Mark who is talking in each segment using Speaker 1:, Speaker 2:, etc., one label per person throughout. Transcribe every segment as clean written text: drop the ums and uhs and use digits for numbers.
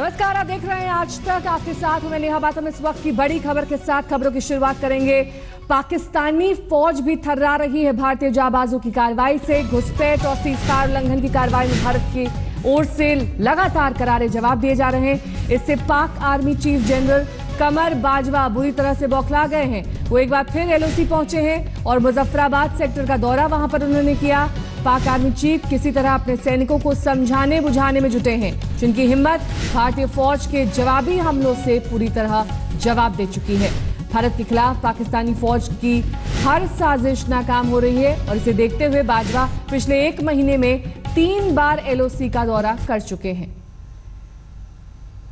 Speaker 1: नमस्कार, आप देख रहे हैं आज तक। आपके साथ मैं नेहा बातम। इस वक्त की बड़ी खबर के साथ खबरों की शुरुआत करेंगे। पाकिस्तानी फौज भी थर्रा रही है भारतीय जाबाजों की कार्रवाई से। घुसपैठ और सीजफायर उल्लंघन की कार्रवाई में भारत की ओर से लगातार करारे जवाब दिए जा रहे हैं। इससे पाक आर्मी चीफ जनरल कमर बाजवा बुरी तरह से बौखला गए हैं। वो एक बार फिर एलओसी पहुंचे हैं और मुजफ्फराबाद सेक्टर का दौरा वहां पर उन्होंने किया। पाक आर्मी चीफ किसी तरह अपने सैनिकों को समझाने बुझाने में जुटे हैं, जिनकी हिम्मत भारतीय फौज के जवाबी हमलों से पूरी तरह जवाब दे चुकी है। भारत के खिलाफ पाकिस्तानी फौज की हर साजिश नाकाम हो रही है और इसे देखते हुए बाजवा पिछले 1 महीने में 3 बार एलओसी का दौरा कर चुके हैं।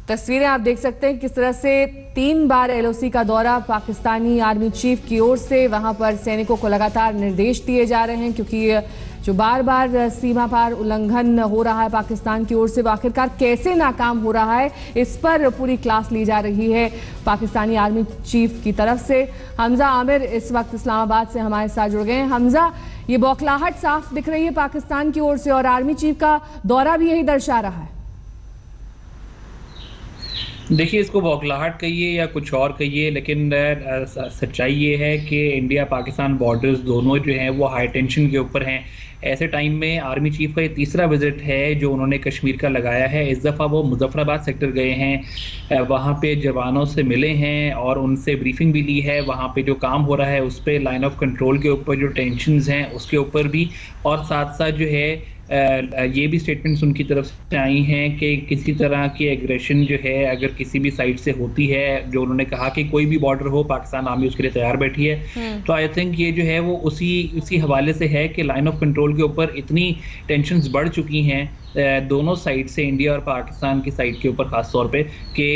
Speaker 1: तस्वीरें आप देख सकते हैं किस तरह से 3 बार एलओसी का दौरा पाकिस्तानी आर्मी चीफ की ओर से। वहां पर सैनिकों को लगातार निर्देश दिए जा रहे हैं, क्योंकि जो बार बार सीमा पार उल्लंघन हो रहा है पाकिस्तान की ओर से, वो आखिरकार कैसे नाकाम हो रहा है, इस पर पूरी क्लास ली जा रही है पाकिस्तानी आर्मी चीफ की तरफ से। हमजा आमिर इस वक्त इस्लामाबाद से हमारे साथ जुड़ गए हैं। हमजा, ये बौखलाहट साफ दिख रही है पाकिस्तान की ओर से और आर्मी चीफ का दौरा भी यही दर्शा रहा है।
Speaker 2: देखिए, इसको बौखलाहट कहिए या कुछ और कहिए, लेकिन सच्चाई ये है कि इंडिया पाकिस्तान बॉर्डर्स दोनों जो हैं वो हाई टेंशन के ऊपर हैं। ऐसे टाइम में आर्मी चीफ का ये तीसरा विजिट है जो उन्होंने कश्मीर का लगाया है। इस दफ़ा वो मुजफ्फराबाद सेक्टर गए हैं, वहाँ पे जवानों से मिले हैं और उनसे ब्रीफिंग भी ली है। वहाँ पे जो काम हो रहा है उस पर, लाइन ऑफ कंट्रोल के ऊपर जो टेंशन्स हैं उसके ऊपर भी, और साथ साथ जो है ये भी स्टेटमेंट्स उनकी तरफ से आई हैं कि किसी तरह की एग्रेशन जो है अगर किसी भी साइड से होती है, जो उन्होंने कहा कि कोई भी बॉर्डर हो पाकिस्तान आर्मी उसके लिए तैयार बैठी है। तो आई थिंक ये जो है वो उसी हवाले से है कि लाइन ऑफ कंट्रोल के ऊपर इतनी टेंशन्स बढ़ चुकी हैं दोनों साइड से, इंडिया और पाकिस्तान की साइड के ऊपर खास तौर पे, कि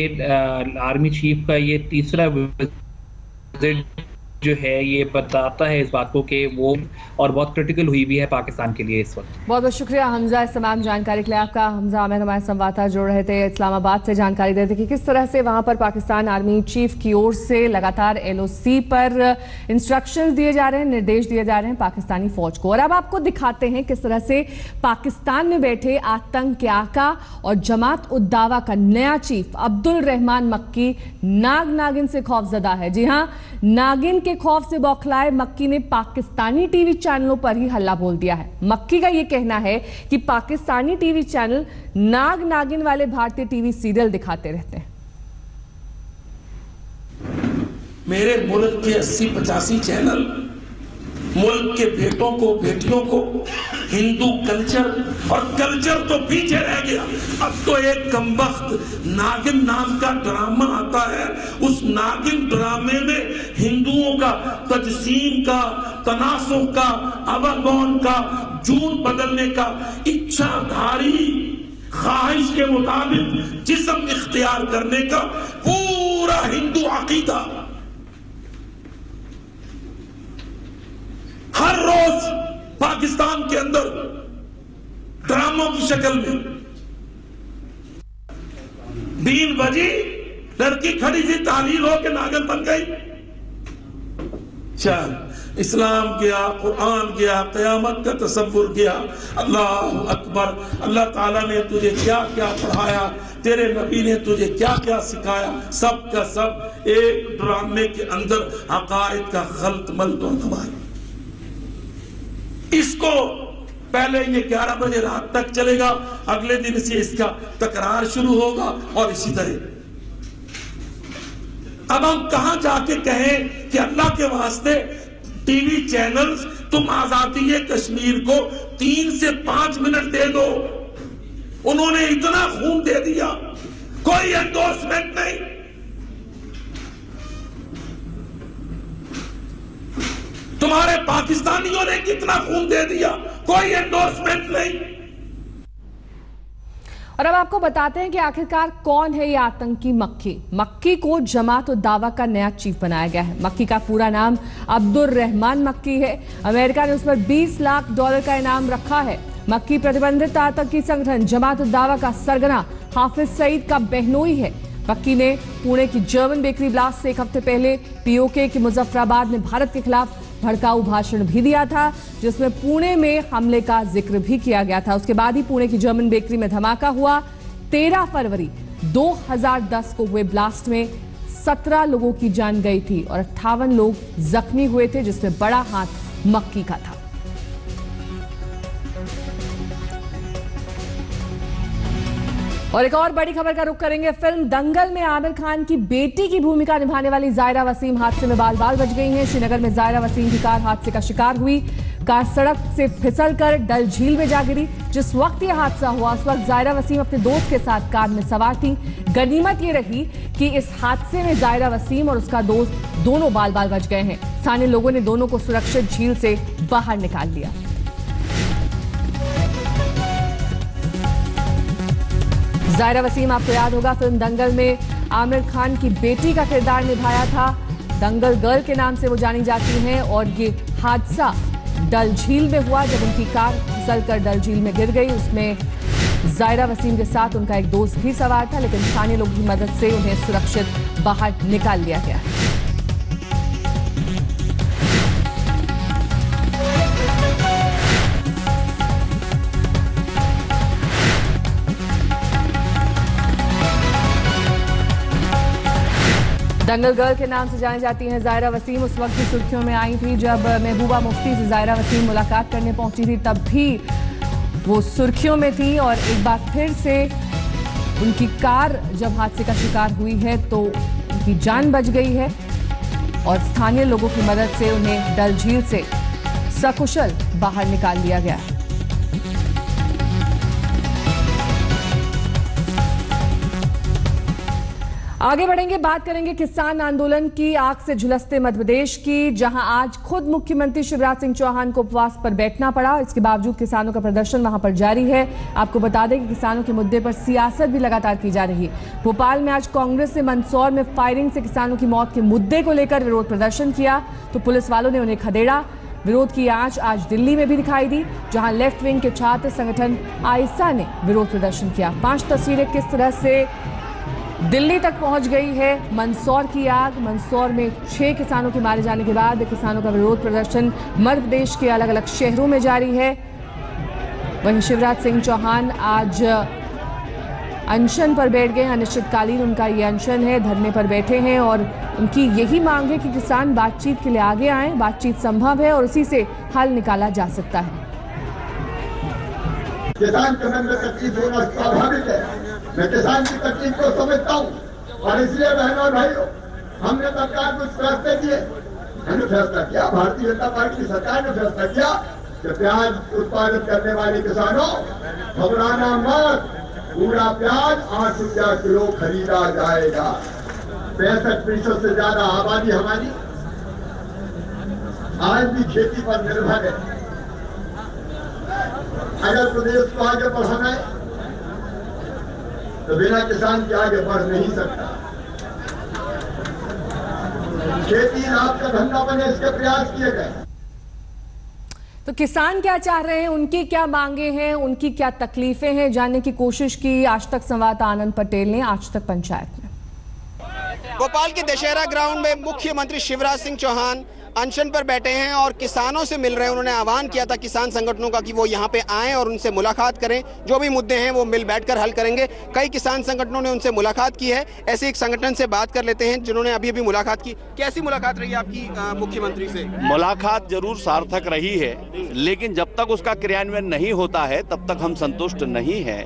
Speaker 2: आर्मी चीफ का ये तीसरा विजिट जो है ये बताता है इस बात को कि वो और बहुत क्रिटिकल हुई भी है पाकिस्तान के लिए इस वक्त।
Speaker 1: बहुत बहुत शुक्रिया हमजा इस तमाम जानकारी के लिए आपका। हमजा आमिर हमारे संवाददाता जुड़ रहे थे इस्लामाबाद से, जानकारी देते थे कि किस तरह से वहां पर पाकिस्तान आर्मी चीफ की ओर से लगातार एलओसी पर इंस्ट्रक्शंस दिए जा रहे हैं, निर्देश दिए जा रहे हैं पाकिस्तानी फौज को। और अब आपको दिखाते हैं किस तरह से पाकिस्तान में बैठे आतंक के आका और जमात उद दावा का नया चीफ अब्दुल रहमान मक्की नागिन से खौफजदा है। जी हाँ, नागिन के खौफ से बौखलाए मक्की ने पाकिस्तानी टीवी चैनलों पर ही हल्ला बोल दिया है। मक्की का यह कहना है कि पाकिस्तानी टीवी चैनल नागिन वाले भारतीय टीवी सीरियल दिखाते रहते हैं।
Speaker 3: मेरे मुल्क के 80-85 चैनल मुल्क के बेटों को बेटियों को हिंदू कल्चर, और कल्चर तो पीछे रह गया। अब तो एक कमबख्त नागिन नाम का ड्रामा आता है, उस नागिन ड्रामे में हिंदुओं का तजसीम का, तनासुब का, अवगौन का, जून बदलने का, इच्छाधारी ख्वाहिश के मुताबिक जिस्म इख्तियार करने का पूरा हिंदू अकीदा हर रोज पाकिस्तान के अंदर ड्रामों की शक्ल में। 3 बजी लड़की खड़ी थी, तालील हो के नागिन बन गई। चल, इस्लाम गया, कुरान गया, क़यामत का तसव्वुर गया। अल्लाह अकबर। अल्लाह ताला ने तुझे क्या क्या पढ़ाया, तेरे नबी ने तुझे क्या क्या सिखाया, सब का सब एक ड्रामे के अंदर अकायद का खल्त मल्त और तबाही। इसको पहले ये 11 बजे रात तक चलेगा, अगले दिन से इसका तकरार शुरू होगा और इसी तरह। अब हम कहां जाके कहें कि अल्लाह के वास्ते टीवी चैनल्स तुम आजादी कश्मीर को 3 से 5 मिनट दे दो। उन्होंने इतना खून दे दिया, कोई एंडोर्समेंट नहीं। तुम्हारे पाकिस्तानियों ने कितना खून दे दिया, कोई एंडोर्समेंट नहीं।
Speaker 1: और अब आपको बताते हैं कि आखिरकार कौन है ये आतंकी मक्की। मक्की को जमात उद दावा का नया चीफ बनाया गया है। मक्की का पूरा नाम अब्दुल रहमान मक्की है। अमेरिका ने उस पर $20 लाख का इनाम रखा है। मक्की प्रतिबंधित आतंकी संगठन जमात उद दावा का सरगना हाफिज सईद का बहनोई है। मक्की ने पुणे की जर्मन बेकरी ब्लास्ट से 1 हफ्ते पहले पीओके के मुजफ्फराबाद में भारत के खिलाफ भड़काऊ भाषण भी दिया था, जिसमें पुणे में हमले का जिक्र भी किया गया था। उसके बाद ही पुणे की जर्मन बेकरी में धमाका हुआ। 13 फरवरी 2010 को हुए ब्लास्ट में 17 लोगों की जान गई थी और 58 लोग जख्मी हुए थे, जिसमें बड़ा हाथ मक्की का था। और एक और बड़ी खबर का रुख करेंगे। फिल्म दंगल में आमिर खान की बेटी की भूमिका निभाने वाली जायरा वसीम हादसे में बाल बाल बच गई हैं। श्रीनगर में जायरा वसीम की कार हादसे का शिकार हुई। कार सड़क से फिसलकर डल झील में जा गिरी। जिस वक्त यह हादसा हुआ उस वक्त जायरा वसीम अपने दोस्त के साथ कार में सवार थी। गनीमत ये रही कि इस हादसे में जायरा वसीम और उसका दोस्त दोनों बाल बाल बच गए हैं। स्थानीय लोगों ने दोनों को सुरक्षित झील से बाहर निकाल लिया। जायरा वसीम, आपको याद होगा, फिल्म दंगल में आमिर खान की बेटी का किरदार निभाया था। दंगल गर्ल के नाम से वो जानी जाती हैं और ये हादसा डल झील में हुआ जब उनकी कार फिसलकर डल झील में गिर गई। उसमें जायरा वसीम के साथ उनका एक दोस्त भी सवार था, लेकिन स्थानीय लोगों की मदद से उन्हें सुरक्षित बाहर निकाल लिया गया। दंगल गर्ल के नाम से जानी जाती हैं जायरा वसीम उस वक्त भी सुर्खियों में आई थी जब महबूबा मुफ्ती से जायरा वसीम मुलाकात करने पहुंची थी, तब भी वो सुर्खियों में थी। और एक बार फिर से उनकी कार जब हादसे का शिकार हुई है तो उनकी जान बच गई है और स्थानीय लोगों की मदद से उन्हें डल झील से सकुशल बाहर निकाल लिया गया। आगे बढ़ेंगे, बात करेंगे किसान आंदोलन की आग से झुलसते मध्य प्रदेश की, जहां आज खुद मुख्यमंत्री शिवराज सिंह चौहान को उपवास पर बैठना पड़ा। इसके बावजूद किसानों का प्रदर्शन वहां पर जारी है। आपको बता दें कि किसानों के मुद्दे पर सियासत भी लगातार की जा रही है। भोपाल में आज कांग्रेस ने मंदसौर में फायरिंग से किसानों की मौत के मुद्दे को लेकर विरोध प्रदर्शन किया तो पुलिस वालों ने उन्हें खदेड़ा। विरोध की आंच आज दिल्ली में भी दिखाई दी, जहां लेफ्ट विंग के छात्र संगठन आइसा ने विरोध प्रदर्शन किया। 5 तस्वीरें किस तरह से दिल्ली तक पहुंच गई है मंदसौर की आग। मंदसौर में 6 किसानों के मारे जाने के बाद किसानों का विरोध प्रदर्शन मध्य प्रदेश के अलग अलग शहरों में जारी है। वहीं शिवराज सिंह चौहान आज अनशन पर बैठ गए। अनिश्चितकालीन उनका ये अनशन है, धरने पर बैठे हैं और उनकी यही मांग है कि किसान बातचीत के लिए आगे आएं। बातचीत संभव है और उसी से हल निकाला जा सकता है।
Speaker 4: किसान के मन में तकलीफ होना स्वाभाविक है। मैं किसान की तकलीफ को समझता हूँ और इसलिए बहनों और भाइयों, हमने सरकार कुछ फैसले किए। हमने फैसला किया, भारतीय जनता पार्टी की सरकार ने फैसला किया कि प्याज उत्पादन करने वाले किसानों घबराना मत, पूरा प्याज 8 रुपया किलो खरीदा जाएगा। 65% से ज्यादा आबादी हमारी आज भी खेती पर निर्भर है। अगर प्रदेश को आगे बढ़ाना है तो बिना किसान के आगे बढ़ नहीं सकता। खेती लाभ का धंधा बने, इसके प्रयास किए गए।
Speaker 1: तो किसान क्या चाह रहे हैं, उनकी क्या मांगे हैं, उनकी क्या तकलीफें हैं, जानने की कोशिश की आज तक संवाददाता आनंद पटेल ने आज तक पंचायत में।
Speaker 5: भोपाल के दशहरा ग्राउंड में मुख्यमंत्री शिवराज सिंह चौहान अनशन पर बैठे हैं और किसानों से मिल रहे हैं। उन्होंने आह्वान किया था किसान संगठनों का कि वो यहाँ पे आएं और उनसे मुलाकात करें, जो भी मुद्दे हैं वो मिल बैठकर हल करेंगे। कई किसान संगठनों ने उनसे मुलाकात की है। ऐसे एक संगठन से बात कर लेते हैं जिन्होंने अभी अभी मुलाकात की। कैसी मुलाकात रही आपकी मुख्यमंत्री से?
Speaker 6: मुलाकात जरूर सार्थक रही है, लेकिन जब तक उसका क्रियान्वयन नहीं होता है तब तक हम संतुष्ट नहीं है।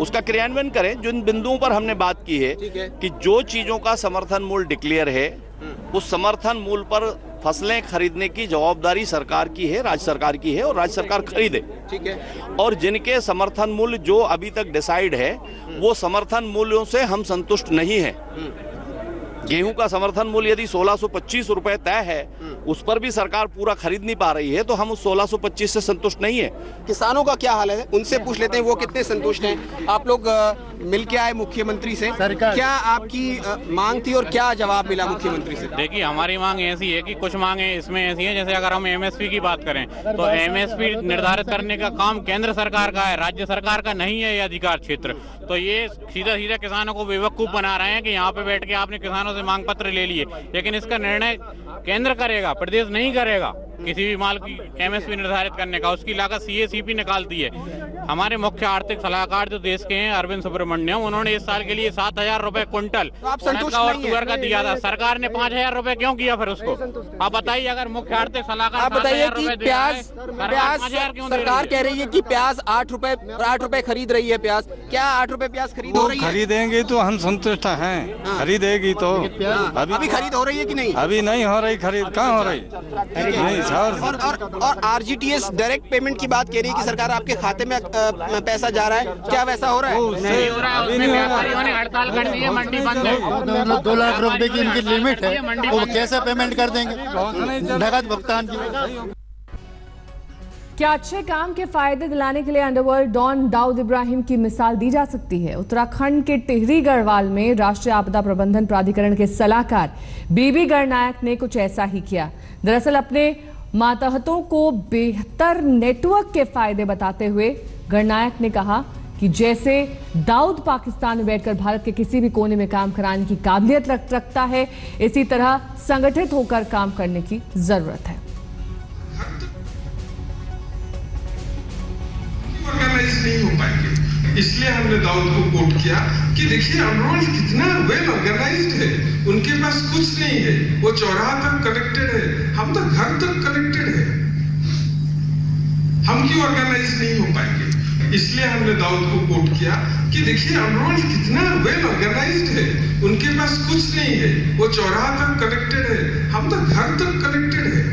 Speaker 6: उसका क्रियान्वयन करें। जिन बिंदुओं पर हमने बात की है कि जो चीजों का समर्थन मूल्य डिक्लेयर है, उस समर्थन मूल्य पर फसलें खरीदने की जवाबदारी सरकार की है, राज्य सरकार की है और राज्य सरकार खरीदे। ठीक है। और जिनके समर्थन मूल्य जो अभी तक डिसाइड है, वो समर्थन मूल्यों से हम संतुष्ट नहीं है। गेहूं का समर्थन मूल्य यदि 1625 रुपए तय है, उस पर भी सरकार पूरा खरीद नहीं पा रही है, तो हम उस 1625 से संतुष्ट नहीं है।
Speaker 5: किसानों का क्या हाल है, उनसे पूछ लेते हैं वो कितने संतुष्ट हैं। आप लोग मिल के आए मुख्यमंत्री से, क्या आपकी मांग थी और क्या जवाब मिला मुख्यमंत्री से?
Speaker 7: देखिए, हमारी मांग ऐसी है कि कुछ मांगे इसमें ऐसी है, जैसे अगर हम एमएसपी की बात करें तो एमएसपी निर्धारित करने का काम केंद्र सरकार का है, राज्य सरकार का नहीं है ये अधिकार क्षेत्र। तो ये सीधा सीधा किसानों को बेवकूफ बना रहे हैं कि यहाँ पे बैठ के आपने किसानों से मांग पत्र ले लिए, लेकिन इसका निर्णय केंद्र करेगा, प्रदेश नहीं करेगा। किसी भी माल की एमएसपी निर्धारित करने का उसकी लागत सीएसीपी निकालती है। हमारे मुख्य आर्थिक सलाहकार जो देश के हैं अरविंद सुब्रमण्यम, उन्होंने इस साल के लिए 7,000 रुपए क्विंटल और तुअर का दिया था। सरकार ने 5,000 रुपए क्यों किया फिर उसको? आप बताइए। अगर मुख्य आर्थिक सलाहकार
Speaker 5: आप बताइए कि प्याज सरकार कह रही है कि प्याज 8 रुपए खरीद रही है प्याज, क्या 8 रुपए प्याज खरीद हो रही है?
Speaker 8: खरीदेंगे तो हम संतुष्ट हैं। खरीदेगी तो
Speaker 5: अभी खरीद हो रही है कि नहीं?
Speaker 8: अभी नहीं हो रही खरीद, कहाँ हो रही? नहीं सर।
Speaker 5: और आरजीटीएस डायरेक्ट पेमेंट की बात कह रही है कि सरकार आपके खाते में पैसा जा रहा है, क्या वैसा हो रहा है?
Speaker 7: नहीं हो रहा है। व्यापारियों ने हड़ताल कर दी है, मंडी बंद है।
Speaker 9: 2 लाख रुपए की इनकी लिमिट है, वो कैसे पेमेंट कर देंगे? नगद भुगतान की।
Speaker 1: क्या अच्छे काम के फायदे दिलाने के लिए अंडरवर्ल्ड डॉन दाऊद इब्राहिम की मिसाल दी जा सकती है? उत्तराखंड के टिहरी गढ़वाल में राष्ट्रीय आपदा प्रबंधन प्राधिकरण के सलाहकार बीबी गणनायक ने कुछ ऐसा ही किया। दरअसल अपने मातहतों को बेहतर नेटवर्क के फायदे बताते हुए गणनायक ने कहा कि जैसे दाऊद पाकिस्तान में बैठकर भारत के किसी भी कोने में काम कराने की काबिलियत रखता है, इसी तरह संगठित होकर काम करने की जरूरत है।
Speaker 10: ऑर्गेनाइज नहीं हो पाएंगे, इसलिए हमने दाऊद को कोट किया कि देखिए अंडरवर्ल्ड कितना वेल ऑर्गेनाइज्ड है, उनके पास कुछ नहीं है, वो चौराहा तक कनेक्टेड है, हम तो घर तक कनेक्टेड है, हम क्यों ऑर्गेनाइज नहीं हो पाएंगे? इसलिए हमने दाऊद को कोट किया कि देखिए अंडरवर्ल्ड कितना वेल ऑर्गेनाइज्ड है, उनके पास कुछ नहीं है, वो चौराहा तक कनेक्टेड है, हम तो घर तक कनेक्टेड है।